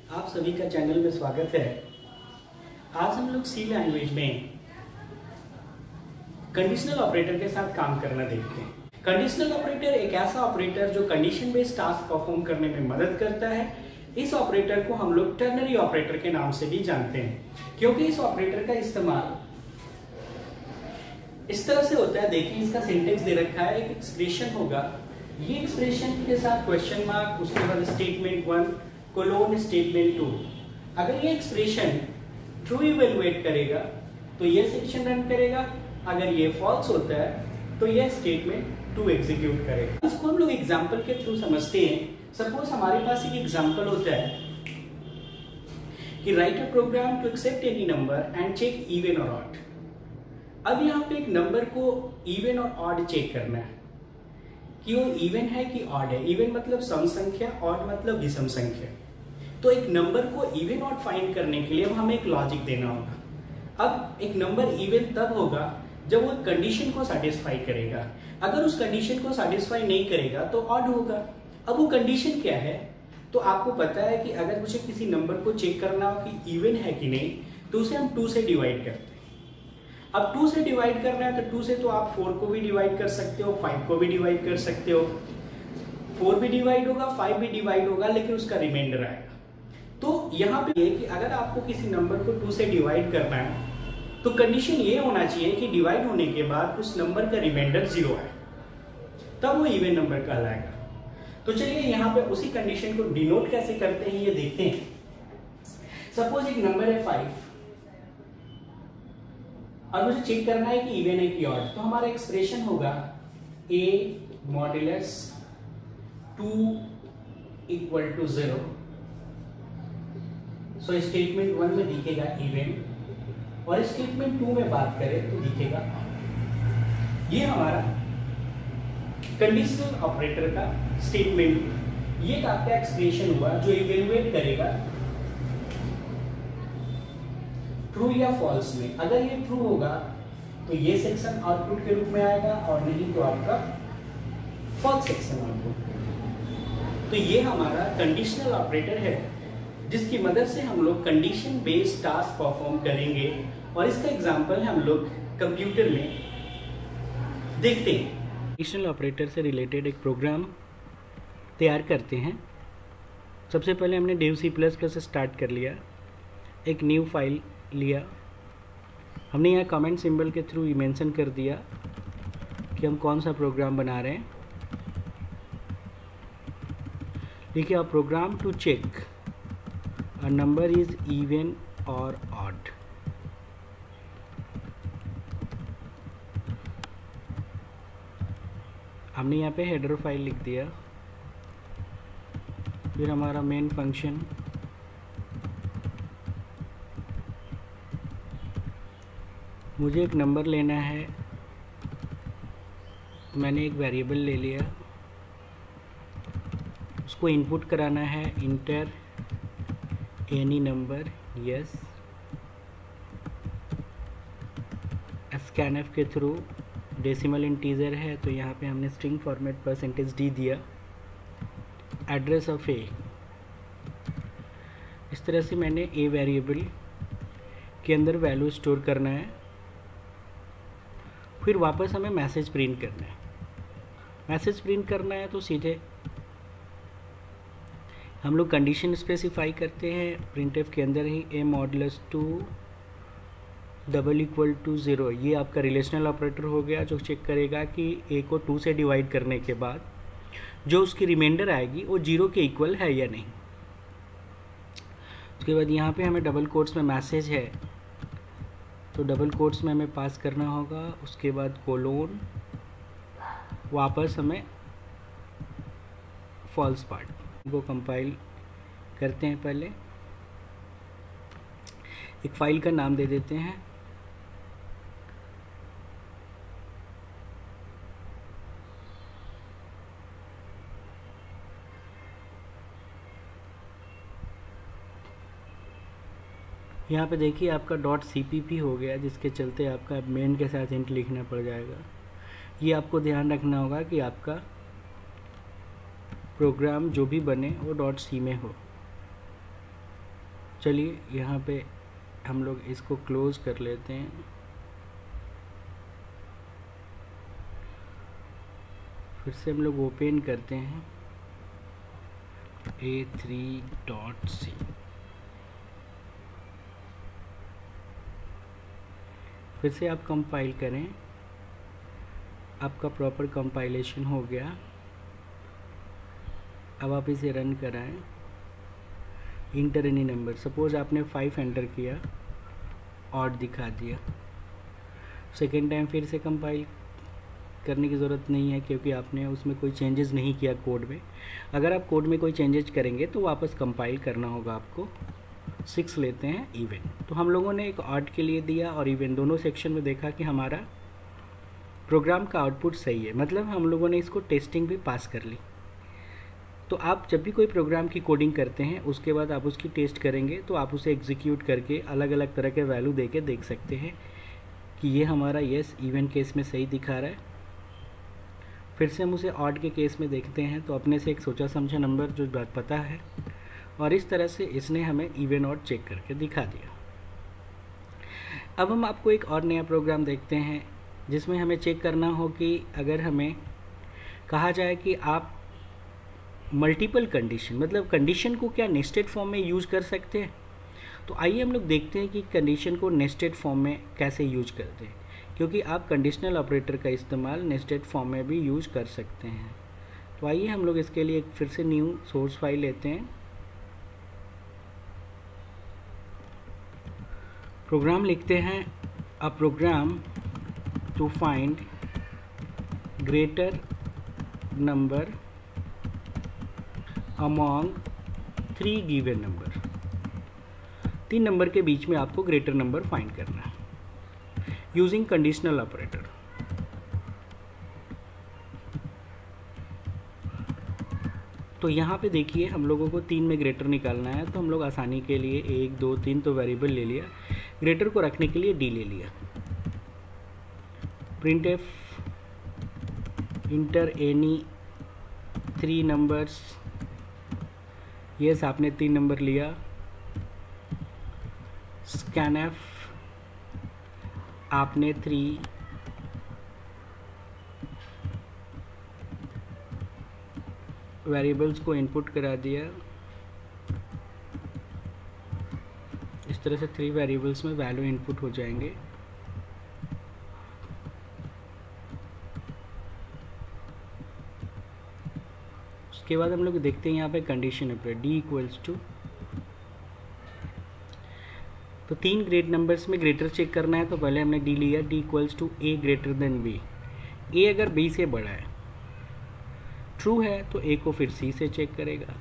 आप सभी का चैनल में स्वागत है। आज हम लोग सी लैंग्वेज में कंडीशनल ऑपरेटर के साथ काम करना देखते हैं। कंडीशनल ऑपरेटर एक ऐसा ऑपरेटर जो कंडीशन बेस्ड टास्क परफॉर्म करने में मदद करता है। इस ऑपरेटर को हम लोग टर्नरी ऑपरेटर के नाम से भी जानते हैं, क्योंकि इस ऑपरेटर का इस्तेमाल इस तरह से होता है। देखिए, इसका सिंटेक्स दे रखा है, एक एक्सप्रेशन होगा, ये एक्सप्रेशन के साथ क्वेश्चन मार्क, उसके बाद स्टेटमेंट 1 कोलोन स्टेटमेंट 2। अगर ये एक्सप्रेशन ट्रू इवेलुएट करेगा तो ये सेक्शन रन करेगा, अगर ये फॉल्स होता है तो ये स्टेटमेंट 2 एग्जीक्यूट करेगा। इसको हम लोग एग्जांपल के थ्रू समझते हैं। सपोज हमारे पास एक एग्जांपल होता है कि write a program to accept any number and check even or odd. अब यहाँ पे एक नंबर को इवन और ऑड चेक करना है कि वो इवन है कि ऑड है। इवन मतलब सम संख्या, ऑड मतलब विषम संख्या। तो एक नंबर को इवन ऑड फाइंड करने के लिए हमें एक लॉजिक देना होगा। अब एक नंबर इवन तब होगा जब वो कंडीशन को सेटिस्फाई करेगा। अगर उस कंडीशन को सेटिस्फाई नहीं करेगा तो ऑड होगा। अब वो कंडीशन क्या है? तो आपको पता है कि अगर मुझे किसी नंबर को चेक करना हो कि इवन है कि नहीं, तो उसे हम 2 से डिवाइड करते हैं। अब 2 से डिवाइड करना है तो 2 से तो आप 4 को भी डिवाइड कर सकते हो, 5 को भी डिवाइड कर सकते हो। 4 भी डिवाइड होगा, 5 भी डिवाइड होगा, लेकिन उसका रिमाइंडर आएगा। तो यहाँ पे ये कि अगर आपको किसी नंबर को 2 से डिवाइड करना है तो कंडीशन ये होना चाहिए कि डिवाइड होने के बाद उस नंबर का रिमाइंडर 0 है, तब वो इवन नंबर कहलाएगा। तो चलिए यहाँ पे उसी कंडीशन को डिनोट कैसे करते हैं ये देखते हैं। सपोज एक नंबर है 5 और मुझे चेक करना है कि इवन है कि ऑड। तो हमारा एक्सप्रेशन होगा a modulus 2 equal to 0। So statement 1 में दिखेगा इवन और स्टेटमेंट 2 में बात करें तो दिखेगा ऑड। ये हमारा कंडीशनल ऑपरेटर का स्टेटमेंट। ये आपका एक्सप्रेशन हुआ जो इवेलुएट करेगा ट्रू या फॉल्स में। अगर ये ट्रू होगा तो ये सेक्शन आउटपुट के रूप में आएगा और नहीं तो आपका फॉल्स सेक्शन आउटपुट। तो ये हमारा कंडीशनल ऑपरेटर है जिसकी मदद से हम लोग कंडीशन बेस्ड टास्क परफॉर्म करेंगे, और इसका एग्जांपल हम लोग कंप्यूटर में देखते हैं। कंडीशनल ऑपरेटर से रिलेटेड एक प्रोग्राम तैयार करते हैं। सबसे पहले हमने डेव C++ से स्टार्ट कर लिया, एक न्यू फाइल लिया। हमने यहाँ कमेंट सिंबल के थ्रू मेंशन कर दिया कि हम कौन सा प्रोग्राम बना रहे हैं। देखिए, आप program to check a number is even or odd. हमने यहाँ पे हेडर फाइल लिख दिया। फिर हमारा मेन फंक्शन, मुझे एक नंबर लेना है, मैंने एक वेरिएबल ले लिया, उसको इनपुट कराना है inter any number, yes. Scanf के थ्रू डेसिमल इंटीजर है तो यहाँ पे हमने स्ट्रिंग फॉर्मेट %d दिया। एड्रेस ऑफ ए, इस तरह से मैंने ए वेरिएबल के अंदर वैल्यू स्टोर करना है। फिर वापस हमें मैसेज प्रिंट करना है। मैसेज प्रिंट करना है तो सीधे हम लोग कंडीशन स्पेसिफाई करते हैं प्रिंटफ के अंदर ही, a modulus 2 double equal to 0। ये आपका रिलेशनल ऑपरेटर हो गया जो चेक करेगा कि a को 2 से डिवाइड करने के बाद जो उसकी रिमाइंडर आएगी वो 0 के इक्वल है या नहीं। उसके बाद यहाँ पे हमें डबल कोट्स में मैसेज है तो डबल कोट्स में हमें पास करना होगा। उसके बाद कोलोन, वापस हमें फॉल्स पार्ट को कंपाइल करते हैं। पहले एक फाइल का नाम दे देते हैं, यहाँ पे देखिए आपका .cpp हो गया, जिसके चलते आपका मेन के साथ इंट लिखना पड़ जाएगा। ये आपको ध्यान रखना होगा कि आपका प्रोग्राम जो भी बने वो .c में हो। चलिए यहाँ पे हम लोग इसको क्लोज कर लेते हैं। फिर से हम लोग ओपन करते हैं A3.C। फिर से आप कंपाइल करें, आपका प्रॉपर कंपाइलेशन हो गया। अब आप इसे रन कराएं। इंटर एनी नंबर, सपोज आपने 5 एंटर किया, ऑड दिखा दिया। सेकेंड टाइम फिर से कंपाइल करने की ज़रूरत नहीं है क्योंकि आपने उसमें कोई चेंजेस नहीं किया कोड में। अगर आप कोड में कोई चेंजेस करेंगे तो वापस कंपाइल करना होगा आपको। 6 लेते हैं इवन। तो हम लोगों ने एक ऑड के लिए दिया और इवन दोनों सेक्शन में देखा कि हमारा प्रोग्राम का आउटपुट सही है, मतलब हम लोगों ने इसको टेस्टिंग भी पास कर ली। तो आप जब भी कोई प्रोग्राम की कोडिंग करते हैं उसके बाद आप उसकी टेस्ट करेंगे तो आप उसे एग्जीक्यूट करके अलग अलग तरह के वैल्यू दे के देख सकते हैं कि ये हमारा येस इवन केस में सही दिखा रहा है। फिर से हम उसे ऑड के केस में देखते हैं तो अपने से एक सोचा समझा नंबर जो बात पता है, और इस तरह से इसने हमें इवन ऑड चेक करके दिखा दिया। अब हम आपको एक और नया प्रोग्राम देखते हैं जिसमें हमें चेक करना हो कि अगर हमें कहा जाए कि आप मल्टीपल कंडीशन, मतलब कंडीशन को क्या नेस्टेड फॉर्म में यूज कर सकते हैं। तो आइए हम लोग देखते हैं कि कंडीशन को नेस्टेड फॉर्म में कैसे यूज करते हैं, क्योंकि आप कंडीशनल ऑपरेटर का इस्तेमाल नेस्टेड फॉर्म में भी यूज कर सकते हैं। तो आइए हम लोग इसके लिए फिर से न्यू सोर्स फाइल लेते हैं, प्रोग्राम लिखते हैं a program to find greater number among 3 given number. 3 number के बीच में आपको ग्रेटर नंबर फाइंड करना है यूजिंग कंडीशनल ऑपरेटर। तो यहाँ पे देखिए हम लोगों को 3 में ग्रेटर निकालना है, तो हम लोग आसानी के लिए 1 2 3 तो वेरिएबल ले लिया, ग्रेटर को रखने के लिए डी ले लिया। Print F inter any 3 numbers, yes आपने 3 नंबर लिया। स्कैन एफ आपने 3 वेरिएबल्स को इनपुट करा दिया। इस तरह से 3 वेरिएबल्स में वैल्यू इनपुट हो जाएंगे। उसके बाद हम लोग देखते हैं यहाँ पे condition operator D equals to, तो 3 ग्रेट नंबर्स में ग्रेटर चेक करना है तो पहले हमने डी लिया, D equals to A greater than B. A अगर बी से बड़ा है, ट्रू है तो ए को फिर सी से चेक करेगा।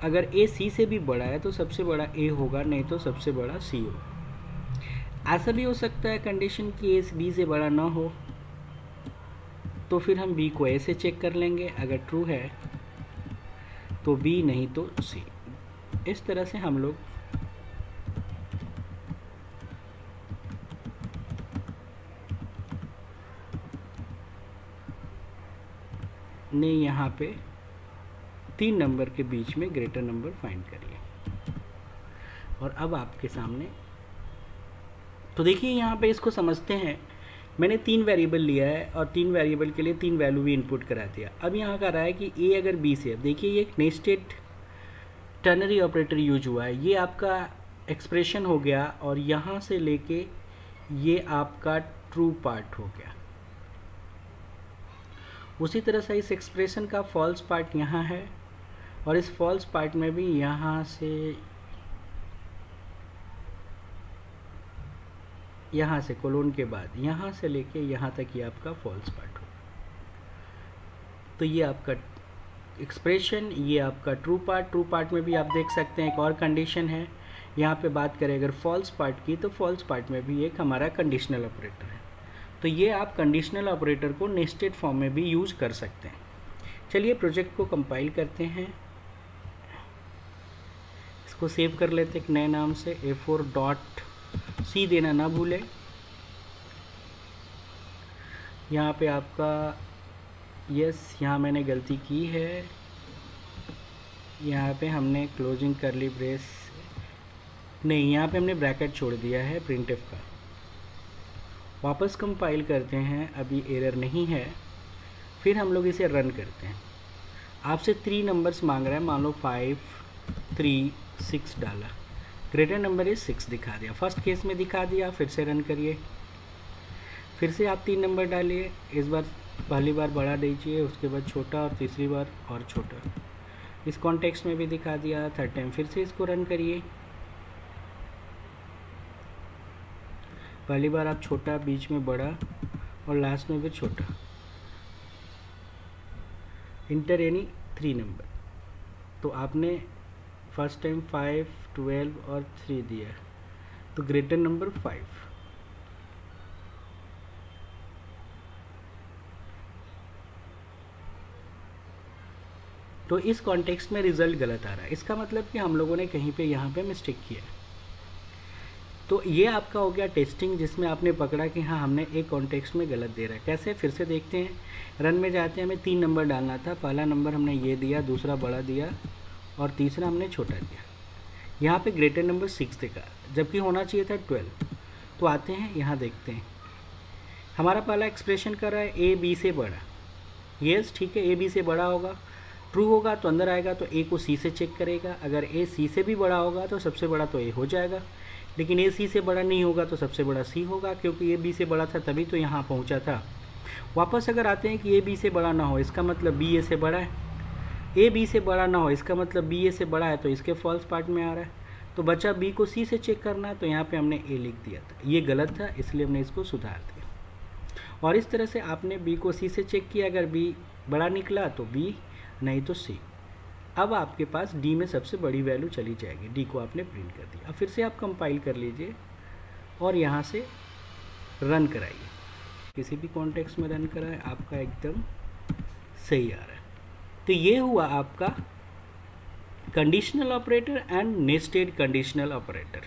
अगर ए सी से भी बड़ा है तो सबसे बड़ा ए होगा, नहीं तो सबसे बड़ा सी हो। ऐसा भी हो सकता है कंडीशन कि ए बी से बड़ा ना हो तो फिर हम बी को ए से चेक कर लेंगे, अगर ट्रू है तो बी नहीं तो सी। इस तरह से हम लोग ने यहाँ पे 3 नंबर के बीच में ग्रेटर नंबर फाइंड कर लिया। और अब आपके सामने तो देखिए यहाँ पे इसको समझते हैं, मैंने 3 वेरिएबल लिया है और 3 वेरिएबल के लिए 3 वैल्यू भी इनपुट करा दिया। अब यहाँ कह रहा है कि ए अगर बी से, अब देखिए ये एक नेस्टेड टर्नरी ऑपरेटर यूज हुआ है, ये आपका एक्सप्रेशन हो गया और यहाँ से लेके ये आपका ट्रू पार्ट हो गया। उसी तरह से इस एक्सप्रेशन का फॉल्स पार्ट यहाँ है और इस फॉल्स पार्ट में भी यहाँ से कोलोन के बाद यहाँ से लेके यहाँ तक ये आपका फॉल्स पार्ट हो। तो ये आपका एक्सप्रेशन, ये आपका ट्रू पार्ट में भी आप देख सकते हैं एक और कंडीशन है। यहाँ पे बात करें अगर फॉल्स पार्ट की, तो फॉल्स पार्ट में भी एक हमारा कंडीशनल ऑपरेटर है। तो ये आप कंडीशनल ऑपरेटर को नेस्टेड फॉर्म में भी यूज़ कर सकते हैं। चलिए प्रोजेक्ट को कंपाइल करते हैं, इसको सेव कर लेते एक नए नाम से, A4.C देना ना भूलें। यहाँ पे आपका यस, यहाँ मैंने गलती की है, यहाँ पे हमने क्लोजिंग करली ब्रेस नहीं, यहाँ पे हमने ब्रैकेट छोड़ दिया है प्रिंटफ का। वापस कंपाइल करते हैं, अभी एरर नहीं है। फिर हम लोग इसे रन करते हैं। आपसे 3 नंबर्स मांग रहा है, मान लो 5 3 6 डाला, ग्रेटर नंबर इज 6 दिखा दिया, फर्स्ट केस में दिखा दिया। फिर से रन करिए, फिर से आप 3 नंबर डालिए। इस बार पहली बार बड़ा दीजिए, उसके बाद छोटा, और तीसरी बार और छोटा। इस कॉन्टेक्स्ट में भी दिखा दिया। थर्ड टाइम फिर से इसको रन करिए। पहली बार आप छोटा, बीच में बड़ा और लास्ट में भी छोटा। Inter any 3 number. तो आपने फर्स्ट टाइम 5 12 और 3 दिया, तो ग्रेटर नंबर 5। तो इस कॉन्टेक्स्ट में रिजल्ट गलत आ रहा है, इसका मतलब कि हम लोगों ने कहीं पे यहाँ पे मिस्टेक किया है। तो ये आपका हो गया टेस्टिंग, जिसमें आपने पकड़ा कि हाँ हमने एक कॉन्टेक्स्ट में गलत दे रहा है। कैसे, फिर से देखते हैं। रन में जाते हैं, हमें 3 नंबर डालना था। पहला नंबर हमने ये दिया, दूसरा बड़ा दिया और तीसरा हमने छोटा दिया। यहाँ पे ग्रेटर नंबर 6 दिखा, जबकि होना चाहिए था 12। तो आते हैं यहाँ, देखते हैं हमारा पहला एक्सप्रेशन कर रहा है ए बी से बड़ा। यस ठीक है, ए बी से बड़ा होगा, ट्रू होगा तो अंदर आएगा, तो ए को सी से चेक करेगा। अगर ए सी से भी बड़ा होगा तो सबसे बड़ा तो ए हो जाएगा, लेकिन ए सी से बड़ा नहीं होगा तो सबसे बड़ा सी होगा, क्योंकि ए बी से बड़ा था तभी तो यहाँ पहुँचा था। वापस अगर आते हैं कि ए बी से बड़ा ना हो, इसका मतलब बी ए से बड़ा है। ए बी से बड़ा ना हो, इसका मतलब बी ए से बड़ा है, तो इसके फॉल्स पार्ट में आ रहा है। तो बचा बी को सी से चेक करना, तो यहाँ पे हमने ए लिख दिया था, ये गलत था, इसलिए हमने इसको सुधार दिया। और इस तरह से आपने बी को सी से चेक किया, अगर बी बड़ा निकला तो बी, नहीं तो सी। अब आपके पास डी में सबसे बड़ी वैल्यू चली जाएगी, डी को आपने प्रिंट कर दिया। अब फिर से आप कंपाइल कर लीजिए और यहाँ से रन कराइए। किसी भी कॉन्टेक्स्ट में रन कराए, आपका एकदम सही आ रहा है। तो ये हुआ आपका conditional operator and nested conditional operator.